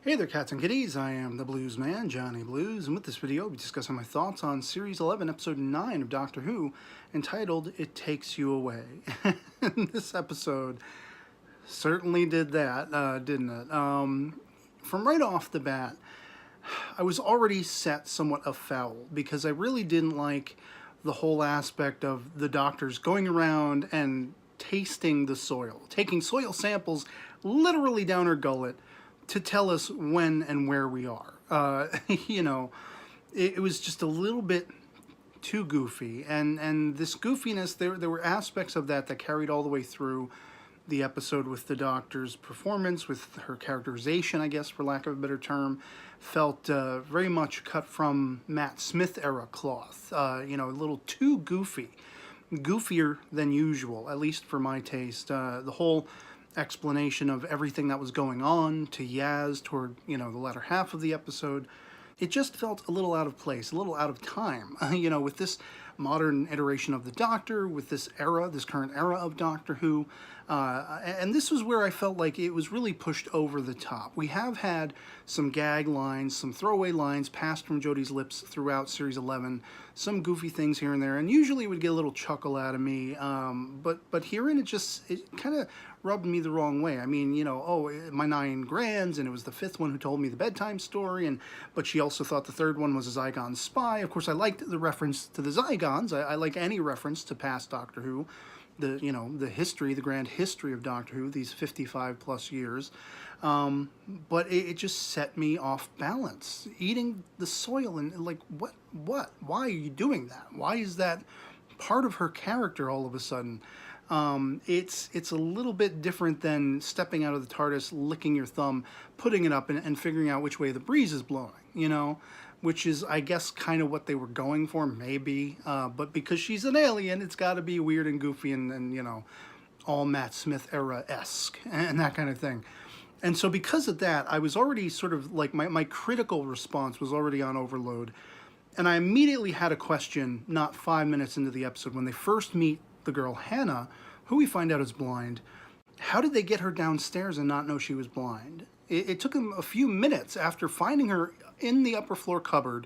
Hey there, cats and kitties. I am the Blues Man, Johnny Blues, and with this video, I'll be discussing my thoughts on Series 11, Episode 9 of Doctor Who, entitled It Takes You Away. This episode certainly did that, didn't it? From right off the bat, I was already set somewhat afoul, because I really didn't like the whole aspect of the doctors going around and tasting the soil, taking soil samples literally down her gullet, to tell us when and where we are. It was just a little bit too goofy, and this goofiness, there were aspects of that carried all the way through the episode with the Doctor's performance, with her characterization, I guess, for lack of a better term, felt very much cut from Matt Smith era cloth. A little too goofy, goofier than usual, at least for my taste. The whole explanation of everything that was going on to Yaz toward, the latter half of the episode, it just felt a little out of place, a little out of time, with this modern iteration of the Doctor, with this era, this current era of Doctor Who, and this was where I felt like it was really pushed over the top. We have had some gag lines, some throwaway lines passed from Jodie's lips throughout Series 11, some goofy things here and there, and usually it would get a little chuckle out of me, but herein it kind of rubbed me the wrong way. I mean, my 9 grands, and it was the 5th one who told me the bedtime story, but she also thought the 3rd one was a Zygon spy. Of course, I liked the reference to the Zygons. I like any reference to past Doctor Who, the history, the grand history of Doctor Who, these 55 plus years. But it just set me off balance. Eating the soil, and like, what? Why are you doing that? Why is that part of her character all of a sudden? It's a little bit different than stepping out of the TARDIS, licking your thumb, putting it up, and figuring out which way the breeze is blowing, which is, I guess, kind of what they were going for, maybe. But because she's an alien, it's got to be weird and goofy and all Matt Smith era-esque and that kind of thing. And so because of that, I was already sort of like, my critical response was already on overload. And I immediately had a question, not 5 minutes into the episode, when they first meet the girl Hannah, who we find out is blind. How did they get her downstairs and not know she was blind? It took them a few minutes after finding her in the upper floor cupboard,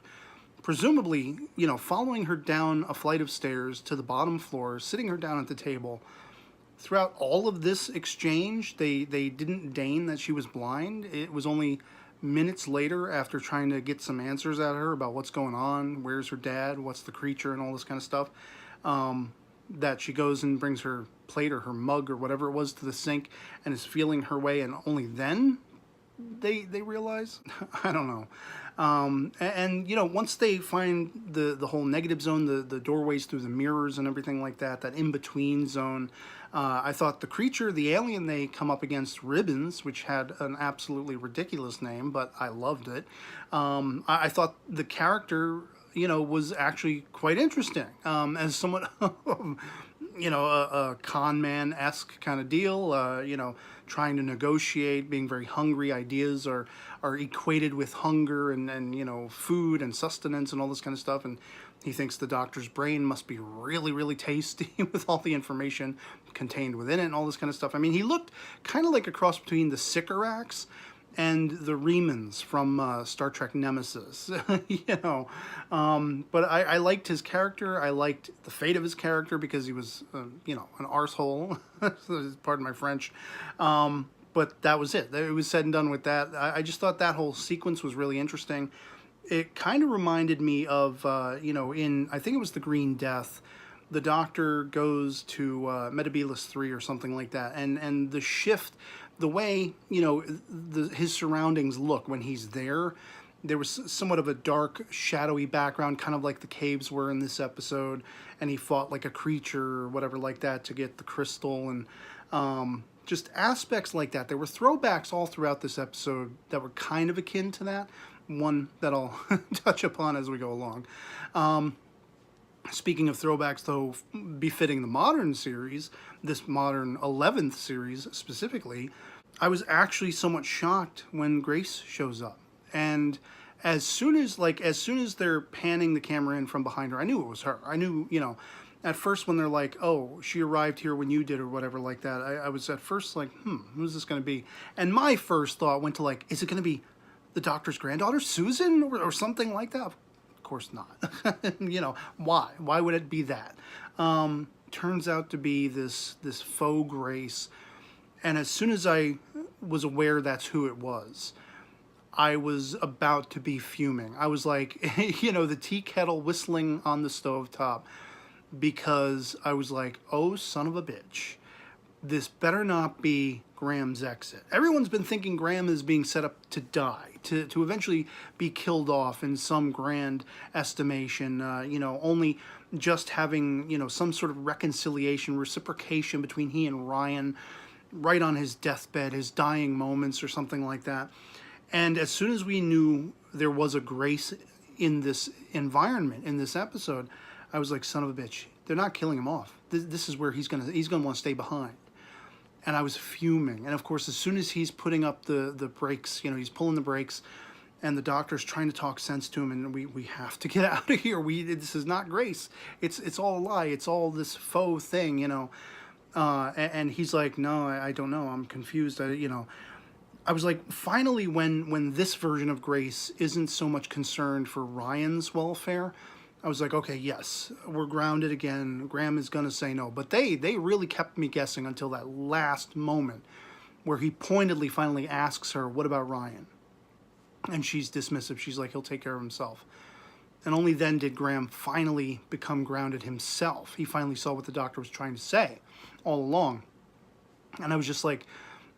presumably, following her down a flight of stairs to the bottom floor, sitting her down at the table. Throughout all of this exchange, they didn't deign that she was blind. It was only minutes later, after trying to get some answers out of her about what's going on, where's her dad, what's the creature, and all this kind of stuff, that she goes and brings her plate or her mug or whatever it was to the sink and is feeling her way, and only then they realize. I don't know. Once they find the whole negative zone, the doorways through the mirrors and everything like that in-between zone, I thought the creature, the alien they come up against, Ribbons, which had an absolutely ridiculous name, but I loved it. I thought the character, was actually quite interesting, as somewhat, a con man-esque kind of deal, trying to negotiate, being very hungry. Ideas are equated with hunger and food and sustenance and all this kind of stuff, and he thinks the Doctor's brain must be really, really tasty with all the information contained within it and all this kind of stuff. I mean, he looked kind of like a cross between the Sycorax and the Remans from Star Trek Nemesis, But I liked his character. I liked the fate of his character because he was, an arsehole, pardon my French. But that was it. It was said and done with that. I just thought that whole sequence was really interesting. It kind of reminded me of, in, I think it was The Green Death, the Doctor goes to Metebelis 3 or something like that, and the shift, the way, his surroundings look when he's there. There was somewhat of a dark, shadowy background, kind of like the caves were in this episode, and he fought like a creature or whatever like that to get the crystal, and just aspects like that. There were throwbacks all throughout this episode that were kind of akin to that, one that I'll touch upon as we go along. Speaking of throwbacks, though, befitting the modern series, this modern 11th series specifically, I was actually somewhat shocked when Grace shows up. And as soon as they're panning the camera in from behind her, I knew it was her. I knew, at first when they're like, oh, she arrived here when you did or whatever like that, I was at first like, who's this going to be? And my first thought went to like, is it going to be the doctor's granddaughter, Susan, or something like that? Of course not. You know, why? Why would it be that? Turns out to be this faux Grace, and as soon as I was aware that's who it was, I was about to be fuming. I was like, you know, the tea kettle whistling on the stovetop, because I was like, oh, son of a bitch. This better not be Graham's exit. Everyone's been thinking Graham is being set up to die, to eventually be killed off in some grand estimation, you know, only just having, you know, some sort of reconciliation, reciprocation between he and Ryan right on his deathbed, his dying moments or something like that. And as soon as we knew there was a Grace in this environment, in this episode, I was like, son of a bitch, they're not killing him off. This is where he's gonna want to stay behind. And I was fuming. And of course, as soon as he's putting up the brakes, you know, he's pulling the brakes, and the doctor's trying to talk sense to him, and we have to get out of here. This is not Grace. It's all a lie. It's all this faux thing, you know. And he's like, no, I don't know. I'm confused. You know. I was like, finally, when this version of Grace isn't so much concerned for Ryan's welfare, I was like, okay, yes, we're grounded again. Graham is going to say no. But they really kept me guessing until that last moment where he pointedly finally asks her, what about Ryan? And she's dismissive. She's like, he'll take care of himself. And only then did Graham finally become grounded himself. He finally saw what the doctor was trying to say all along. And I was just like,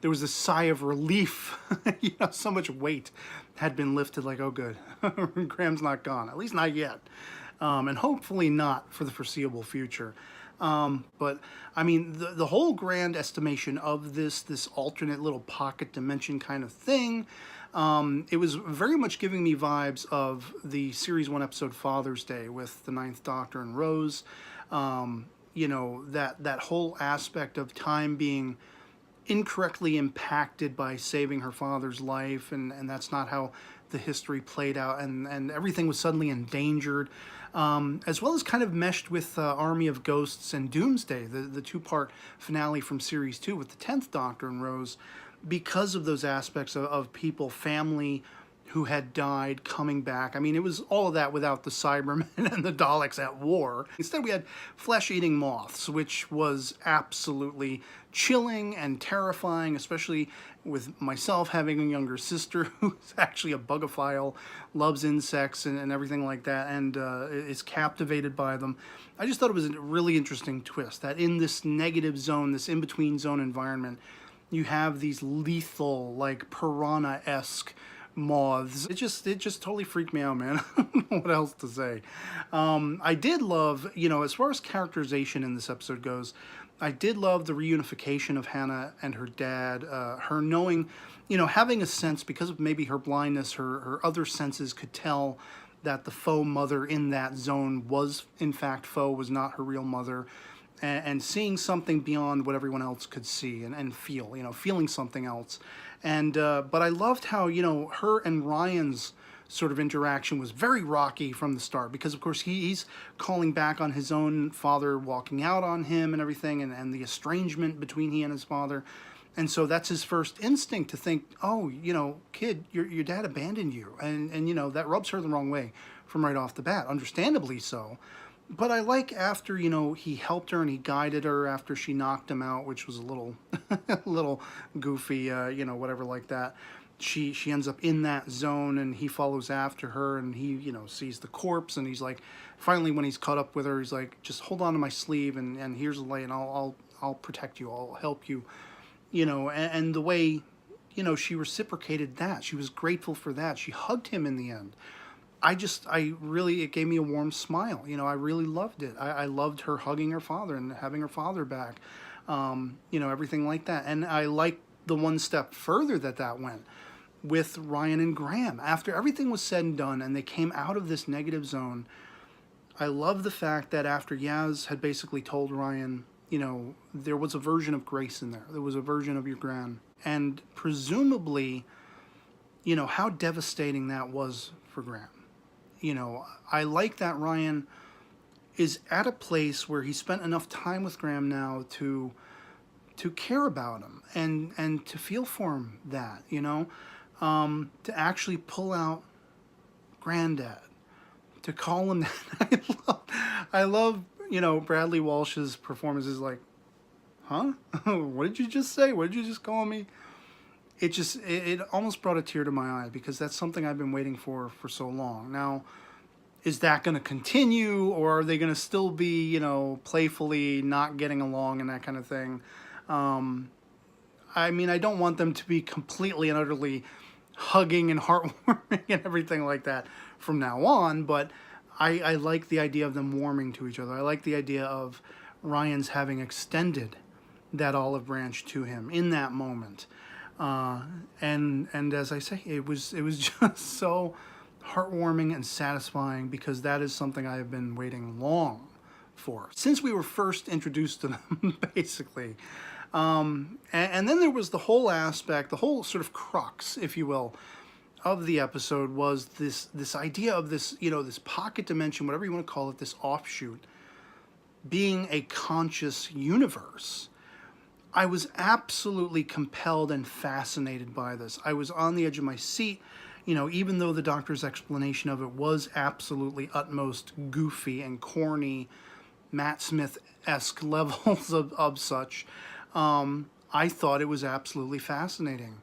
there was this sigh of relief. You know, so much weight had been lifted, like, oh, good. Graham's not gone, at least not yet. And hopefully not for the foreseeable future. But, I mean, the whole grand estimation of this alternate little pocket dimension kind of thing, it was very much giving me vibes of the Series 1 episode Father's Day with the Ninth Doctor and Rose. You know, that whole aspect of time being incorrectly impacted by saving her father's life, and that's not how the history played out, and everything was suddenly endangered, as well as kind of meshed with Army of Ghosts and Doomsday, the two-part finale from Series 2 with the 10th Doctor and Rose, because of those aspects of people, family who had died coming back. I mean, it was all of that without the Cybermen and the Daleks at war. Instead, we had flesh-eating moths, which was absolutely chilling and terrifying, especially with myself having a younger sister who's actually a bugophile, loves insects and everything like that, and is captivated by them. I just thought it was a really interesting twist, that in this negative zone, this in-between zone environment, you have these lethal, like piranha-esque moths. It just totally freaked me out, man. I don't know what else to say. I did love, you know, as far as characterization in this episode goes, I did love the reunification of Hannah and her dad, her knowing, you know, having a sense, because of maybe her blindness, her other senses could tell that the faux mother in that zone was in fact faux, was not her real mother, and seeing something beyond what everyone else could see and feel, you know, feeling something else. And but I loved how, you know, her and Ryan's sort of interaction was very rocky from the start, because of course he's calling back on his own father walking out on him and everything, and the estrangement between he and his father. And so that's his first instinct, to think, oh, you know, kid, your dad abandoned you. And you know, that rubs her the wrong way from right off the bat, understandably so. But I like after, you know, he helped her and he guided her after she knocked him out, which was a little, little goofy, you know, whatever like that. She ends up in that zone, and he follows after her, and he, you know, sees the corpse, and he's like, finally when he's caught up with her, he's like, just hold on to my sleeve, and here's a lay, and I'll protect you, I'll help you, you know, and the way, you know, she reciprocated that, she was grateful for that, she hugged him in the end. It gave me a warm smile. You know, I really loved it. I loved her hugging her father and having her father back, you know, everything like that. And I liked the one step further that went with Ryan and Graham. After everything was said and done and they came out of this negative zone, I love the fact that after Yaz had basically told Ryan, you know, there was a version of Grace in there. There was a version of your gran. And presumably, you know, how devastating that was for Graham. You know, I like that Ryan is at a place where he spent enough time with Graham now to care about him and to feel for him, that, you know. to actually pull out Granddad, to call him that. I love, Bradley Walsh's performance is like, huh? What did you just say? What did you just call me? It almost brought a tear to my eye, because that's something I've been waiting for so long. Now, is that going to continue, or are they going to still be, playfully not getting along and that kind of thing? I mean, I don't want them to be completely and utterly hugging and heartwarming and everything like that from now on, but I like the idea of them warming to each other. I like the idea of Ryan's having extended that olive branch to him in that moment. And as I say, it was just so heartwarming and satisfying, because that is something I have been waiting long for since we were first introduced to them, basically. And then there was the whole aspect, the whole sort of crux, if you will, of the episode was this idea of this, this pocket dimension, whatever you want to call it, this offshoot, being a conscious universe. I was absolutely compelled and fascinated by this. I was on the edge of my seat, even though the Doctor's explanation of it was absolutely utmost goofy and corny, Matt Smith-esque levels of such. I thought it was absolutely fascinating.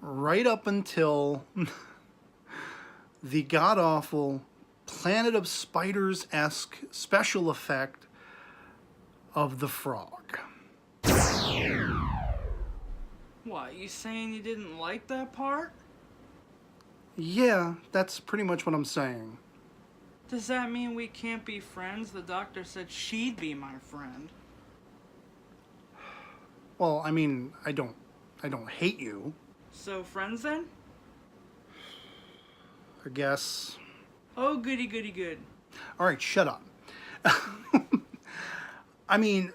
Right up until the god-awful Planet of Spiders-esque special effect of the frog. What, you saying you didn't like that part? Yeah, that's pretty much what I'm saying. Does that mean we can't be friends? The Doctor said she'd be my friend. Well, I mean, I don't hate you. So friends then? I guess. Oh, goody goody good. All right, shut up. I mean,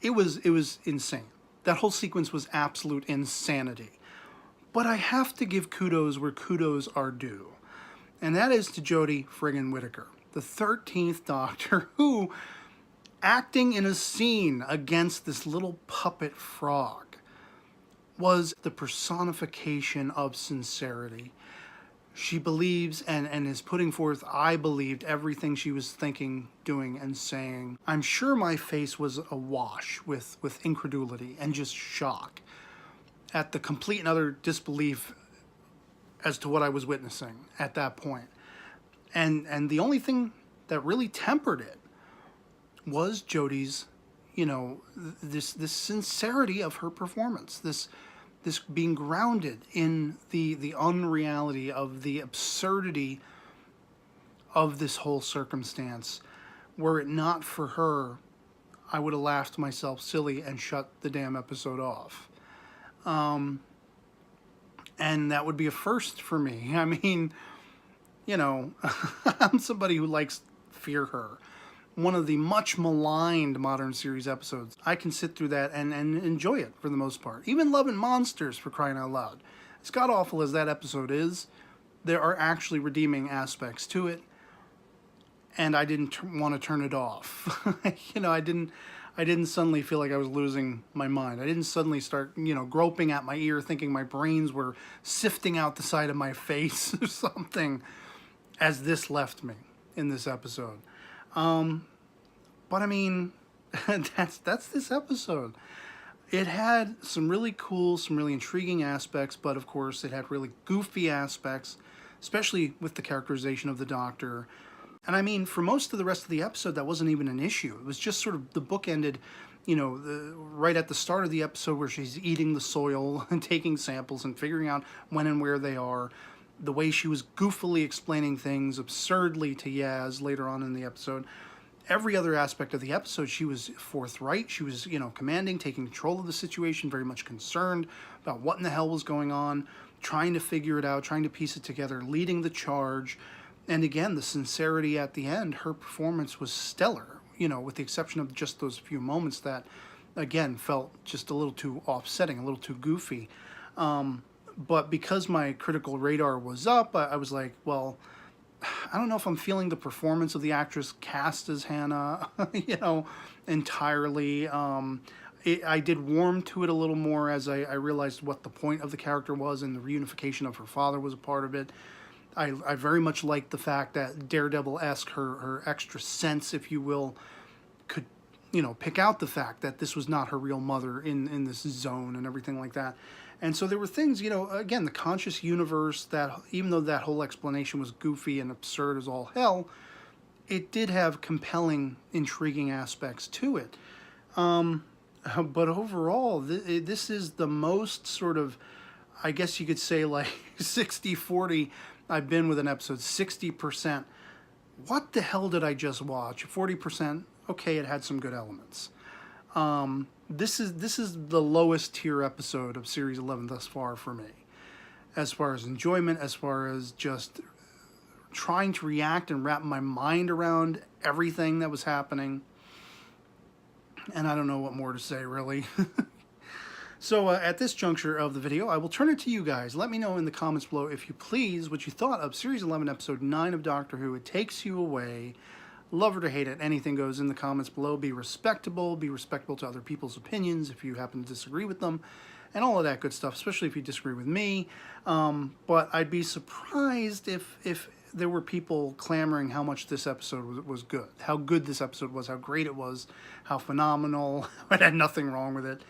it was insane. That whole sequence was absolute insanity. But I have to give kudos where kudos are due. And that is to Jodie friggin' Whittaker, the 13th Doctor, who, acting in a scene against this little puppet frog, was the personification of sincerity. She believes and is putting forth, I believed, everything she was thinking, doing, and saying. I'm sure my face was awash with incredulity and just shock at the complete and utter disbelief as to what I was witnessing at that point. And the only thing that really tempered it was Jodie's, this sincerity of her performance, this being grounded in the unreality of the absurdity of this whole circumstance. Were it not for her, I would have laughed myself silly and shut the damn episode off. And that would be a first for me. I mean, I'm somebody who likes Fear Her, one of the much maligned modern series episodes. I can sit through that and enjoy it for the most part. Even Love and Monsters, for crying out loud. As god-awful as that episode is, there are actually redeeming aspects to it, and I didn't want to turn it off. I didn't suddenly feel like I was losing my mind. I didn't suddenly start, groping at my ear, thinking my brains were sifting out the side of my face or something, as this left me in this episode. But I mean, that's this episode. It had some really cool, some really intriguing aspects, but of course it had really goofy aspects, especially with the characterization of the Doctor. And I mean, for most of the rest of the episode, that wasn't even an issue. It was just sort of, the book ended, right at the start of the episode where she's eating the soil and taking samples and figuring out when and where they are. The way she was goofily explaining things absurdly to Yaz later on in the episode. Every other aspect of the episode, she was forthright. She was, commanding, taking control of the situation, very much concerned about what in the hell was going on, trying to figure it out, trying to piece it together, leading the charge. And again, the sincerity at the end, her performance was stellar, with the exception of just those few moments that, again, felt just a little too offsetting, a little too goofy. But because my critical radar was up, I was like, well, I don't know if I'm feeling the performance of the actress cast as Hannah, entirely. I did warm to it a little more as I realized what the point of the character was, and the reunification of her father was a part of it. I very much liked the fact that Daredevil-esque, her extra sense, if you will, could, pick out the fact that this was not her real mother in this zone and everything like that. And so there were things, again, the conscious universe, that even though that whole explanation was goofy and absurd as all hell, it did have compelling, intriguing aspects to it. But overall, this is the most sort of, I guess you could say, like 60-40 I've been with an episode. 60%, what the hell did I just watch? 40%, okay, it had some good elements. This is the lowest tier episode of Series 11 thus far for me. As far as enjoyment, as far as just trying to react and wrap my mind around everything that was happening. And I don't know what more to say, really. So at this juncture of the video, I will turn it to you guys. Let me know in the comments below, if you please, what you thought of Series 11, Episode 9 of Doctor Who. It Takes You Away. Love or to hate it, anything goes in the comments below. Be respectable to other people's opinions if you happen to disagree with them, and all of that good stuff, especially if you disagree with me. But I'd be surprised if there were people clamoring how much this episode was good, how good this episode was, how great it was, how phenomenal. It had nothing wrong with it.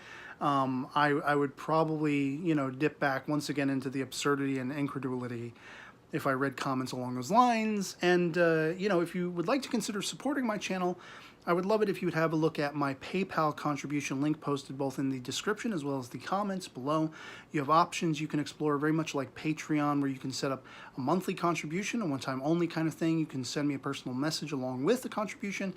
I would probably, dip back once again into the absurdity and incredulity if I read comments along those lines. And, if you would like to consider supporting my channel, I would love it if you would have a look at my PayPal contribution link posted both in the description as well as the comments below. You have options you can explore, very much like Patreon, where you can set up a monthly contribution, a one-time only kind of thing. You can send me a personal message along with the contribution,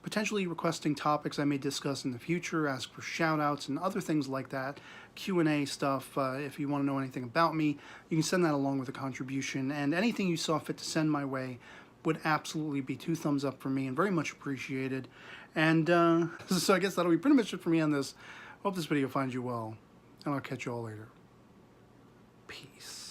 potentially requesting topics I may discuss in the future, ask for shout-outs and other things like that, Q&A stuff. If you want to know anything about me, you can send that along with a contribution, and anything you saw fit to send my way would absolutely be 2 thumbs up for me and very much appreciated. And so I guess that'll be pretty much it for me on this. Hope this video finds you well, and I'll catch you all later. Peace.